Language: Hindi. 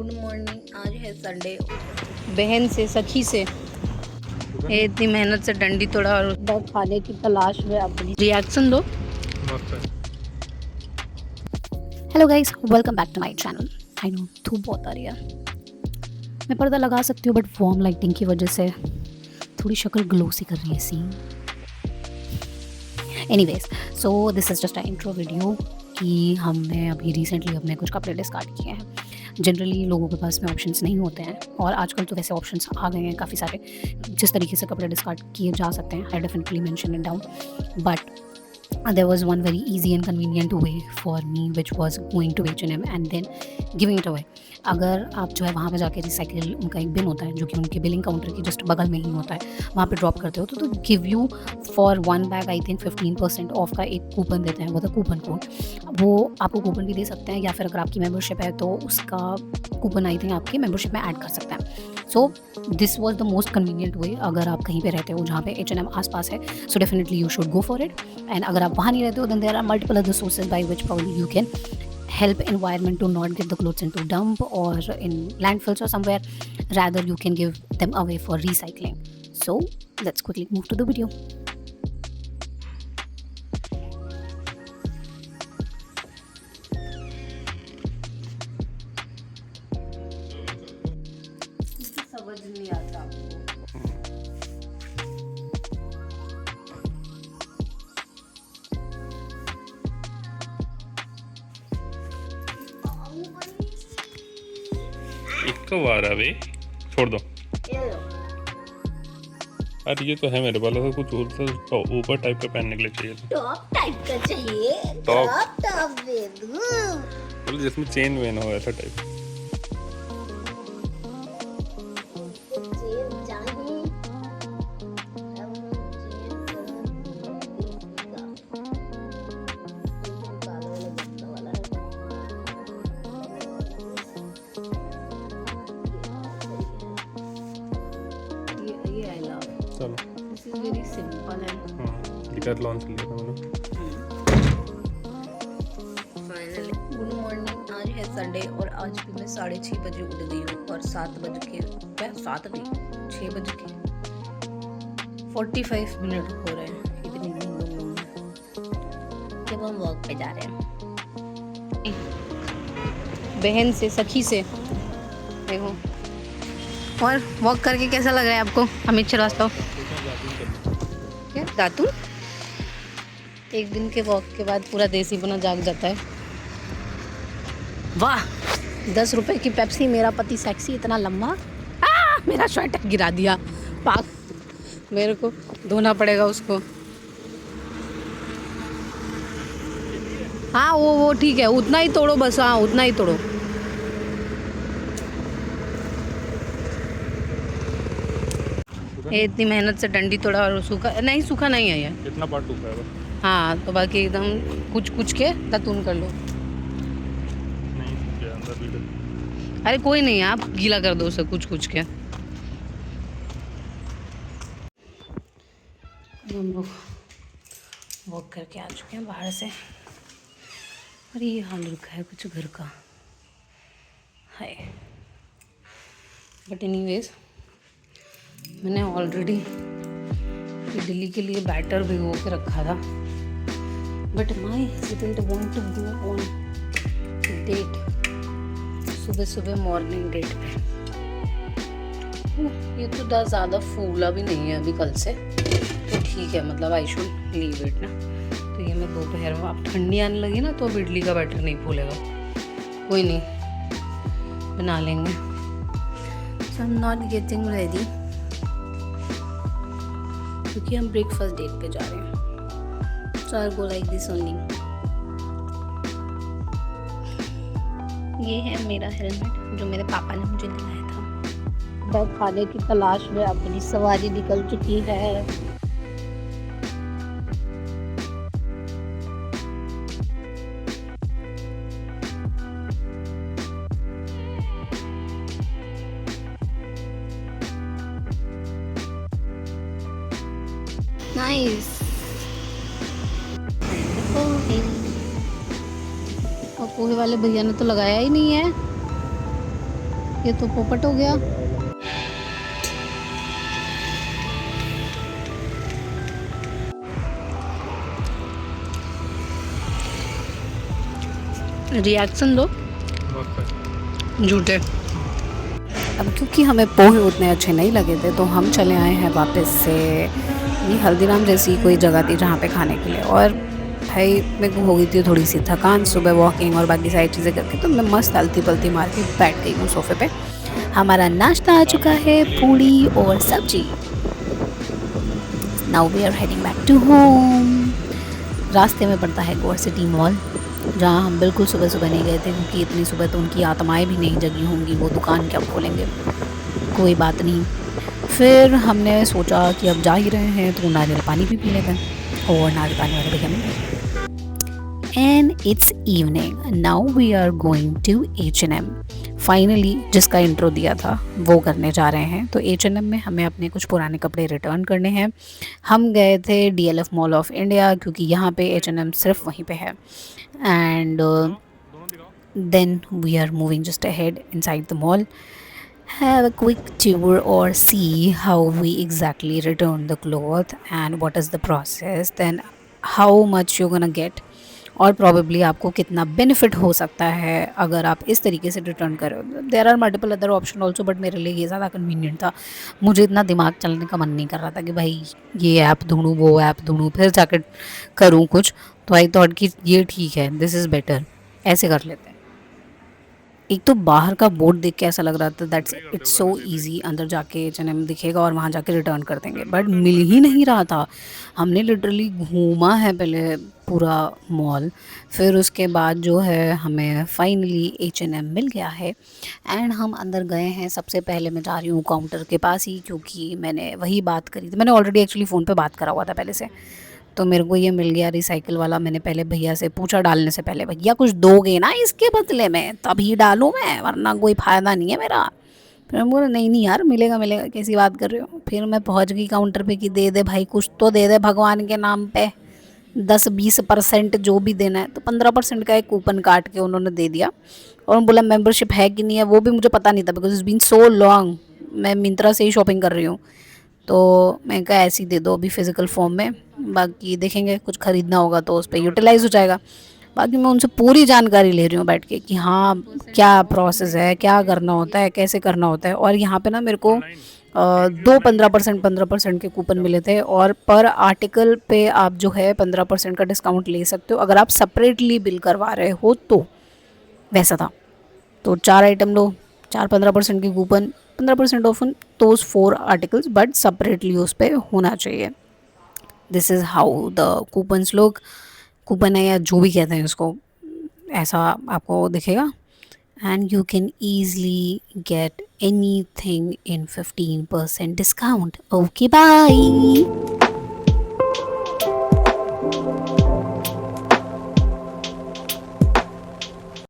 Good morning. आज है संडे। बहन से सखी से ये इतनी मेहनत से डंडी तोड़ा और खाने की तलाश में अपनी रिएक्शन दो। Hello guys, welcome back to my channel. I know धूप बहुत आ रही है, मैं पर्दा लगा सकती हूँ बट वार्म लाइटिंग की वजह से थोड़ी शक्ल ग्लो सी कर रही है सी। Anyways, so this is just a intro video कि हमने अभी रिसेंटली अपने कुछ कपड़े डिस्कार्ड किए हैं। जनरली लोगों के पास में ऑप्शंस नहीं होते हैं और आजकल तो वैसे ऑप्शंस आ गए हैं काफ़ी सारे जिस तरीके से कपड़े डिस्कार्ड किए जा सकते हैं। I definitely mention it down, but there was one very easy and convenient way for me which was going to H&M and then giving it away. अगर आप जो है वहाँ पे जाके रिसाइकिल उनका एक बिन होता है जो कि उनके बिलिंग काउंटर के जस्ट बगल में ही होता है, वहाँ पे ड्रॉप करते हो तो give you for one bag I think 15% of का एक कूपन देते हैं, वो था कूपन कोड। वो आपको कूपन भी दे सकते हैं या फिर अगर आपकी मेंबरशिप है तो उसका कूपन आई थिंक आपकी मेंबरशिप में ऐड कर सकते हैं। So this was the most convenient way अगर आप कहीं पे रहते हो जहाँ पे H&M आसपास है, so definitely you should go for it. And अगर आप वहाँ नहीं रहते हो then there are multiple other sources by which probably you can help environment to not get the clothes into dump or in landfills or somewhere, rather you can give them away for recycling. So let's quickly move to the video. समझ नहीं आता आपको। कब आ रहा बे, छोड़ दो। अरे ये तो है मेरे वाला, तो कुछ तो ऊपर टाइप का पहनने के लिए चाहिए था। टॉप टाइप का चाहिए। टॉप टॉप दे दूं। मतलब जिसमें चेन वेन हो ऐसा टाइप। चलो this is very simple and decathlon से लिया था मैंने। Finally good morning. आज है संडे और आज भी मैं 6:30 बजे उठ गई हूँ और 7 बज के 6 बज के 45 मिनट हो रहे हैं। इतनी नींद में जब हम वॉक पे जा रहे हैं बहन से सखी से। देखो और वॉक करके कैसा लग रहा है आपको अमित श्रीवास्तव? क्या दातुन? एक दिन के वॉक के बाद पूरा देसी बना जाग जाता है। वाह, 10 रुपए की पेप्सी। मेरा पति सेक्सी इतना लंबा। मेरा स्वेटर गिरा दिया पाक, मेरे को धोना पड़ेगा उसको। हाँ वो ठीक है, उतना ही तोड़ो बस। हाँ उतना ही तोड़ो। ये इतनी मेहनत से डंडी तोड़ा और सूखा नहीं है ये। कितना पार्ट टूटा है? हाँ तो बाकी एकदम कुछ के दातुन कर लो। नहीं सूखे अंदर भी। अरे कोई नहीं, आप गीला कर दो उसे कुछ के। हम लोग वॉक करके आ चुके हैं बाहर से और ये हाल रुका है कुछ घर का है। बट एनीवेज मैंने ऑलरेडी इडली के लिए बैटर भिगो के रखा था, but my hesitant want to go on date सुबह मॉर्निंग डेट पे। ये तो ज़्यादा फूला भी नहीं है अभी कल से, तो ठीक है, मतलब आई शुड लीव इट ना। तो ये मैं दोपहर में, अब ठंडी आने लगी ना तो अब इडली का बैटर नहीं फूलेगा। कोई नहीं, बना लेंगे। So I am not getting ready क्योंकि हम ब्रेकफास्ट डेट पे जा रहे हैं। So I go like this only. ये है मेरा हेलमेट जो मेरे पापा ने मुझे दिलाया था। बैग खाने की तलाश में अपनी सवारी निकल चुकी है। नाइस। और पोहे वाले भैया ने तो लगाया ही नहीं है। ये तो पोपट हो गया। रिएक्शन दो झूठे। अब क्योंकि हमें पोहे उतने अच्छे नहीं लगे थे तो हम चले आए हैं वापस से ये हल्दीराम जैसी कोई जगह थी जहाँ पे खाने के लिए। और भाई मेरे को हो गई थी थोड़ी सी थकान सुबह वॉकिंग और बाकी सारी चीज़ें करके, तो मैं मस्त हलती पलती मार के बैठ गई हूँ सोफे पे। हमारा नाश्ता आ चुका है, पूड़ी और सब्जी। Now we are heading back to home. रास्ते में पड़ता है गोर सिटी मॉल, जहाँ हम बिल्कुल सुबह सुबह नहीं गए थे क्योंकि इतनी सुबह तो उनकी आत्माएं भी नहीं जगी होंगी, वो दुकान क्या खोलेंगे। कोई बात नहीं, फिर हमने सोचा कि अब जा ही रहे हैं तो नारियल पानी भी पी लेते हैं, और नारियल पानी वाले भैया मिले। And it's evening, now we are going to H&M। Finally जिसका इंट्रो दिया था वो करने जा रहे हैं। तो H&M में हमें अपने कुछ पुराने कपड़े रिटर्न करने हैं। हम गए थे DLF मॉल ऑफ इंडिया क्योंकि यहाँ पे H&M सिर्फ वहीं पे है। And then we are moving just ahead inside the mall, have a quick tour or see how we exactly return the cloth and what is the process, then how much you're gonna get, और probably आपको कितना benefit हो सकता है अगर आप इस तरीके से रिटर्न करो। There are multiple other option also, but मेरे लिए ये ज़्यादा कन्वीनियंट था। मुझे इतना दिमाग चलने का मन नहीं कर रहा था कि भाई ये ऐप ढूंढूँ वो ऐप ढूंढूँ फिर जाकर करूँ कुछ। तो आई थॉट कि ये ठीक है, दिस इज़ बेटर, ऐसे कर लेते हैं। एक तो बाहर का बोर्ड देख के ऐसा लग रहा था दैट्स इट्स सो इजी, अंदर जाके H&M दिखेगा और वहाँ जाके रिटर्न कर देंगे, बट मिल ही नहीं रहा था। हमने लिटरली घूमा है पहले पूरा मॉल, फिर उसके बाद जो है हमें फाइनली H&M मिल गया है। एंड हम अंदर गए हैं। सबसे पहले मैं जा रही हूँ काउंटर के पास ही, क्योंकि मैंने वही बात करी थी। मैंने ऑलरेडी एक्चुअली फ़ोन पे बात करा हुआ था पहले से, तो मेरे को ये मिल गया रिसाइकिल वाला। मैंने पहले भैया से पूछा डालने से पहले, भैया कुछ दोगे ना इसके बदले में, तभी डालूँ मैं, वरना कोई फ़ायदा नहीं है मेरा। फिर मैं बोला नहीं नहीं यार, मिलेगा मिलेगा, कैसी बात कर रहे हो। फिर मैं पहुंच गई काउंटर पे कि दे दे भाई, कुछ तो दे दे भगवान के नाम पे, 10-20% जो भी देना है। तो 15% का एक कूपन काट के उन्होंने दे दिया, और बोला मेंबरशिप है कि नहीं है वो भी मुझे पता नहीं था, because it's been so long, मैं मिंत्रा से ही शॉपिंग कर रही हूँ। तो मैं कहा ऐसे ही दे दो अभी फ़िज़िकल फॉर्म में, बाकी देखेंगे कुछ ख़रीदना होगा तो उस पर यूटिलाइज़ हो जाएगा। बाकी मैं उनसे पूरी जानकारी ले रही हूँ बैठ के कि हाँ क्या प्रोसेस है, क्या करना होता है, कैसे करना होता है। और यहाँ पे ना मेरे को दो 15% के कूपन मिले थे, और पर आर्टिकल पे आप जो है 15% का डिस्काउंट ले सकते हो अगर आप सेपरेटली बिल करवा रहे हो तो। वैसा था, तो 4 आइटम लो, 15% की coupon, 15% of on those 4 articles, but separately उस पर होना चाहिए। This is how the coupons लोग, कूपन है या जो भी कहते हैं उसको, ऐसा आपको दिखेगा। And you can easily get anything in 15% discount. Okay bye.